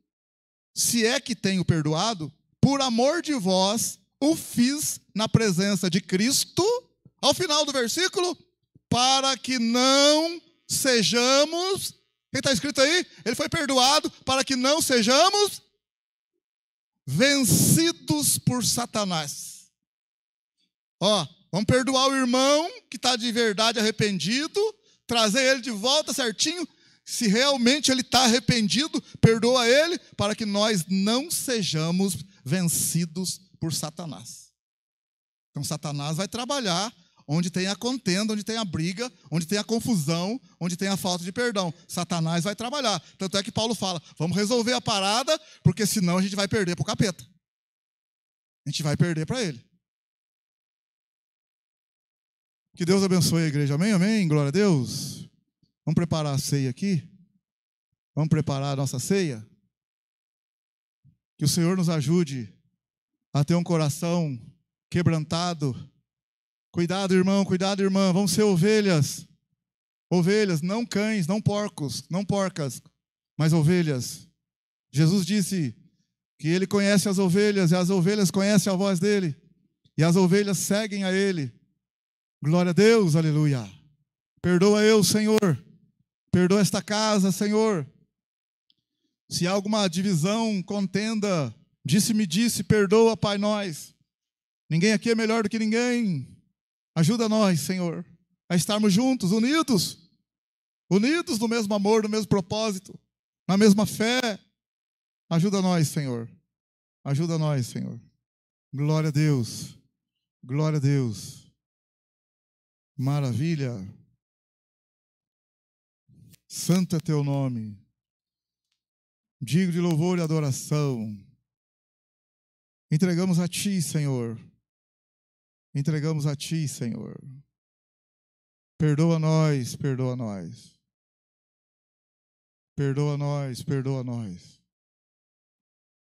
se é que tenho perdoado, por amor de vós, o fiz na presença de Cristo, ao final do versículo, para que não sejamos, o que está escrito aí? Ele foi perdoado para que não sejamos vencidos por Satanás. Ó, vamos perdoar o irmão que está de verdade arrependido, trazer ele de volta certinho. Se realmente ele está arrependido, perdoa ele, para que nós não sejamos vencidos por Satanás. Então Satanás vai trabalhar onde tem a contenda, onde tem a briga, onde tem a confusão, onde tem a falta de perdão. Satanás vai trabalhar. Tanto é que Paulo fala, vamos resolver a parada, porque senão a gente vai perder para o capeta. A gente vai perder para ele. Que Deus abençoe a igreja. Amém, amém, glória a Deus. Vamos preparar a ceia aqui? Vamos preparar a nossa ceia? Que o Senhor nos ajude a ter um coração quebrantado. Cuidado, irmão, cuidado, irmã. Vamos ser ovelhas. Ovelhas, não cães, não porcos, não porcas, mas ovelhas. Jesus disse que Ele conhece as ovelhas e as ovelhas conhecem a voz dEle. E as ovelhas seguem a Ele. Glória a Deus, aleluia. Perdoa eu, Senhor. Perdoa esta casa, Senhor. Se há alguma divisão, contenda, disse-me disse, perdoa, Pai, nós. Ninguém aqui é melhor do que ninguém. Ajuda nós, Senhor, a estarmos juntos, unidos no mesmo amor, no mesmo propósito, na mesma fé. Ajuda nós, Senhor. Ajuda nós, Senhor. Glória a Deus. Glória a Deus. Maravilha. Santo é teu nome. Digno de louvor e adoração. Entregamos a ti, Senhor. Entregamos a ti, Senhor. Perdoa nós, perdoa nós. Perdoa nós, perdoa nós.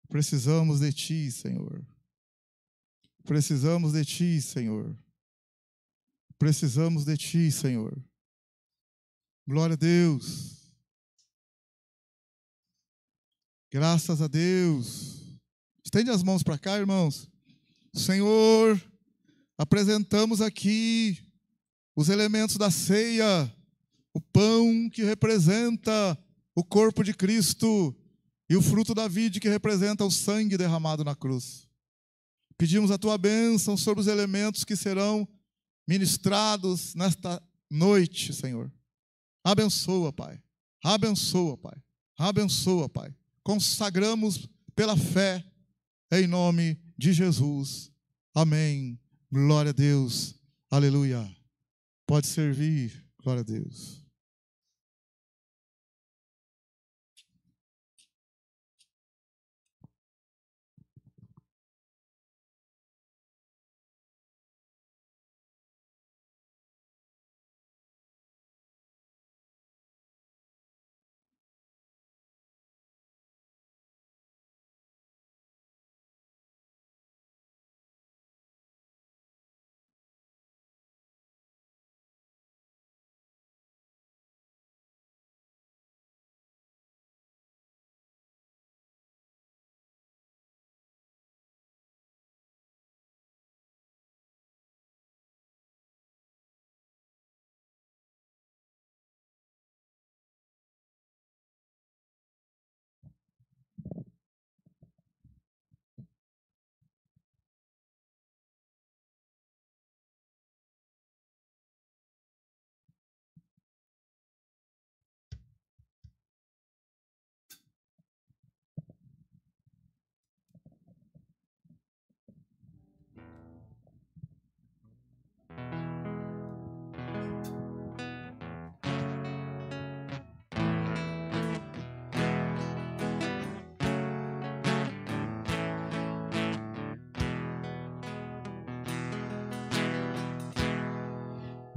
Precisamos de ti, Senhor. Precisamos de ti, Senhor. Precisamos de ti, Senhor. Glória a Deus. Graças a Deus. Estende as mãos para cá, irmãos. Senhor, apresentamos aqui os elementos da ceia, o pão que representa o corpo de Cristo e o fruto da vide que representa o sangue derramado na cruz. Pedimos a tua bênção sobre os elementos que serão ministrados nesta noite, Senhor. Abençoa, Pai. Abençoa, Pai. Abençoa, Pai. Consagramos pela fé em nome de Jesus. Amém. Glória a Deus. Aleluia. Pode servir. Glória a Deus.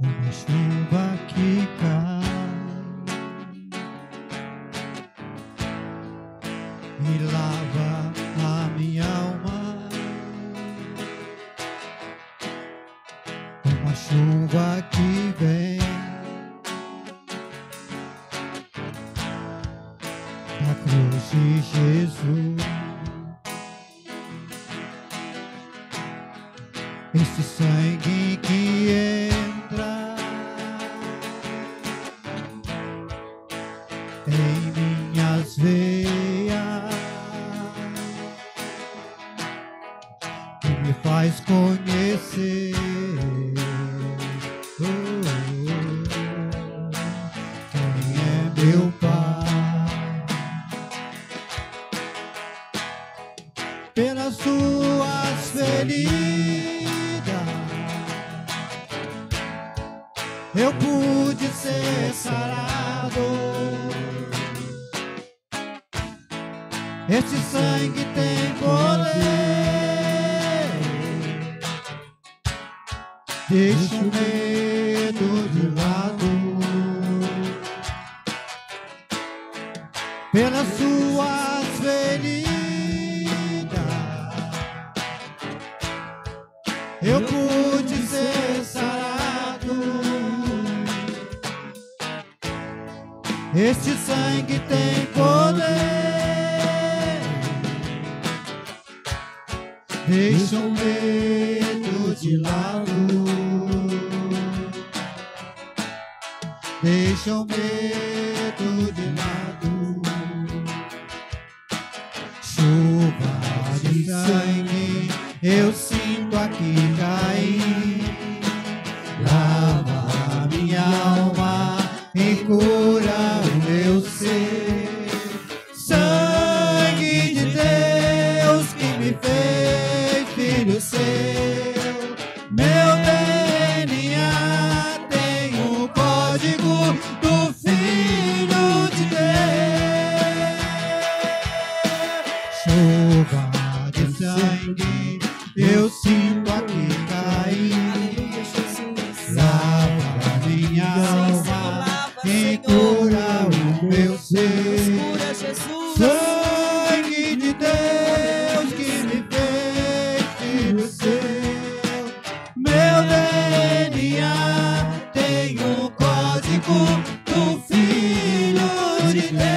Uma chuva que cai e lava a minha alma. Uma chuva que vem da cruz de Jesus. Esse sangue que entra em minhas veias, que me faz conhecer quem é meu Pai. Pelas suas feridas eu pude ser sarado. Esse sangue tem poder, deixa o medo de lado. Pelas suas feridas eu pude ser sarado. Este sangue tem poder, deixa o medo de lado. Deixa o medo de lado. Chuva de sangue eu sinto aqui cair, lava minha alma e cura o meu ser. Sangue de Deus que me fez filho seu. Meu DNA tem o código do Filho de Deus. Chuva de sangue eu sinto aqui cair, lava minha alma e cura o meu ser. Sangue de Deus que me fez filho seu. Meu DNA tem o código do Filho de Deus.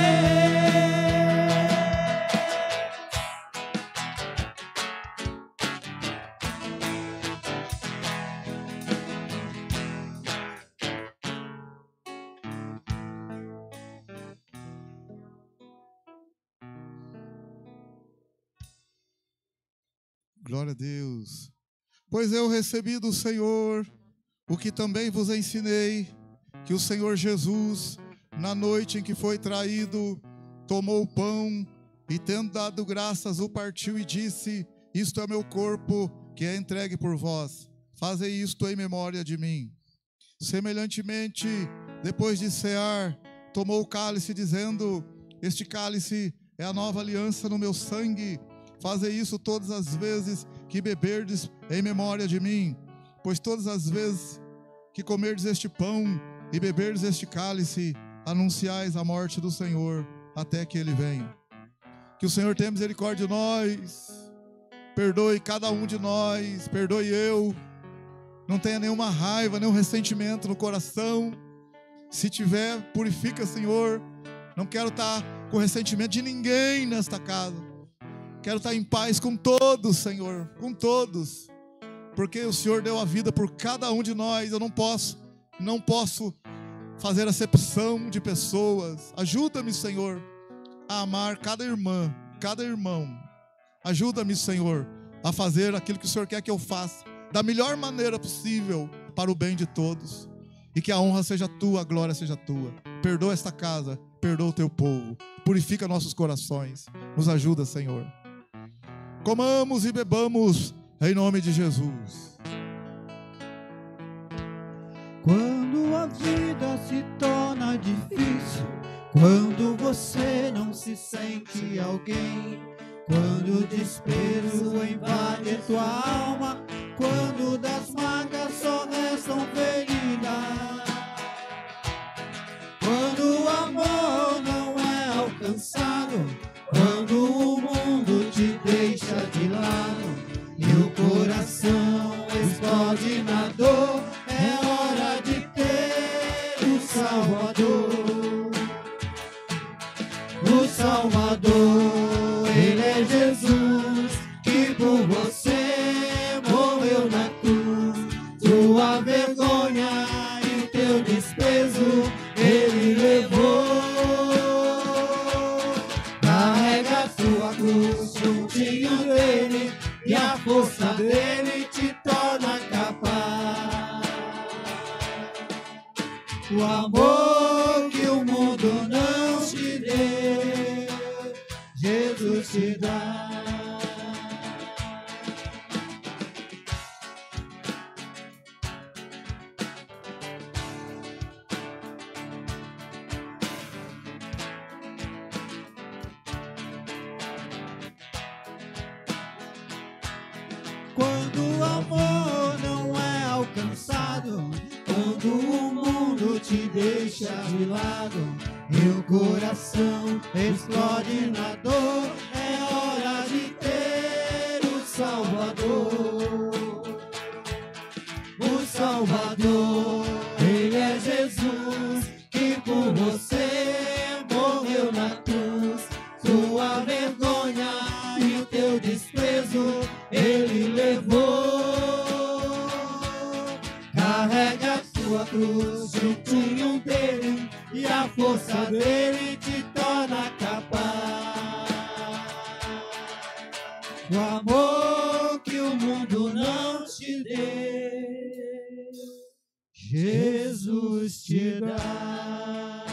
Glória a Deus. Pois eu recebi do Senhor o que também vos ensinei, que o Senhor Jesus, na noite em que foi traído, tomou o pão E tendo dado graças, o partiu e disse: isto é meu corpo, que é entregue por vós. Fazei isto em memória de mim. Semelhantemente, depois de cear, tomou o cálice, dizendo: este cálice é a nova aliança no meu sangue. Fazei isso todas as vezes que beberdes em memória de mim. Pois todas as vezes que comerdes este pão e beberdes este cálice, anunciais a morte do Senhor até que Ele venha. Que o Senhor tenha misericórdia de nós, perdoe cada um de nós, perdoe eu, não tenha nenhuma raiva, nenhum ressentimento no coração. Se tiver, purifica, Senhor. Não quero estar com ressentimento de ninguém nesta casa. Quero estar em paz com todos, Senhor, com todos, porque o Senhor deu a vida por cada um de nós. Eu não posso fazer acepção de pessoas. Ajuda-me, Senhor, a amar cada irmã, cada irmão. Ajuda-me, Senhor, a fazer aquilo que o Senhor quer que eu faça da melhor maneira possível para o bem de todos. E que a honra seja tua, a glória seja tua. Perdoa esta casa, perdoa o teu povo. Purifica nossos corações. Nos ajuda, Senhor. Comamos e bebamos em nome de Jesus. Quando a vida se torna difícil, quando você não se sente alguém, quando o desprezo invade tua alma, quando das marcas só restam feridas, quando o amor não é alcançado, quando o mundo te deixa de lado e o coração explode na dor, é hora de ter o Salvador. O Salvador, Ele é Jesus, que por você morreu na cruz. Tua vergonha e teu desprezo Ele levou. Carrega a tua cruz juntinho dele, e a força dele te torna capaz. O amor que o mundo não te deu, Jesus te dá. Quando o amor não é alcançado, quando o mundo te deixa de lado e o coração explode na dor, é hora de ter o Salvador. O Salvador, Ele é Jesus, que por você morreu na cruz. Sua vergonha e o teu desprezo Ele levou. Carrega a tua cruz juntinho dele, e a força dele te torna capaz. O amor que o mundo não te deu, Jesus te dá.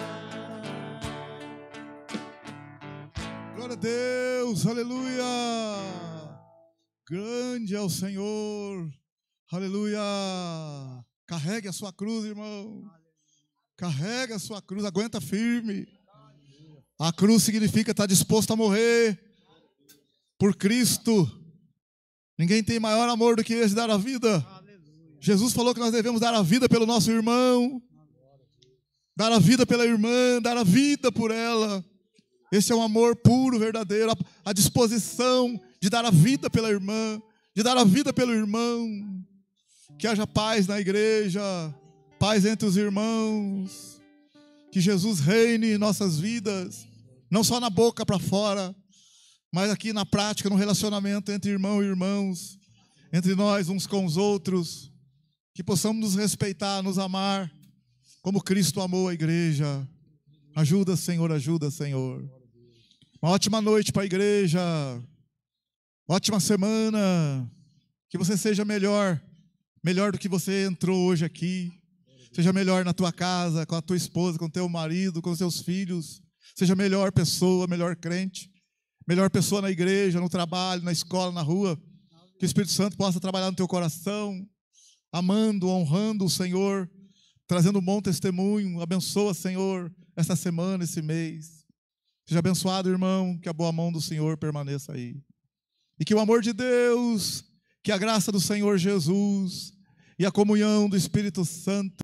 Glória a Deus, aleluia. Grande é o Senhor, aleluia. Carregue a sua cruz, irmão. Carrega a sua cruz, aguenta firme. A cruz significa estar disposto a morrer por Cristo. Ninguém tem maior amor do que esse, dar a vida. Jesus falou que nós devemos dar a vida pelo nosso irmão, dar a vida pela irmã, dar a vida por ela. Esse é um amor puro, verdadeiro, a disposição de dar a vida pela irmã, de dar a vida pelo irmão. Que haja paz na igreja, paz entre os irmãos, que Jesus reine em nossas vidas, não só na boca para fora, mas aqui na prática, no relacionamento entre irmão e irmãos, entre nós uns com os outros, que possamos nos respeitar, nos amar, como Cristo amou a igreja. Ajuda, Senhor, ajuda, Senhor. Uma ótima noite para a igreja, ótima semana, que você seja melhor do que você entrou hoje aqui. Seja melhor na tua casa, com a tua esposa, com o teu marido, com os teus filhos. Seja melhor pessoa, melhor crente, melhor pessoa na igreja, no trabalho, na escola, na rua. Que o Espírito Santo possa trabalhar no teu coração, amando, honrando o Senhor, trazendo um bom testemunho. Abençoa, Senhor, essa semana, esse mês. Seja abençoado, irmão, que a boa mão do Senhor permaneça aí. E que o amor de Deus, que a graça do Senhor Jesus e a comunhão do Espírito Santo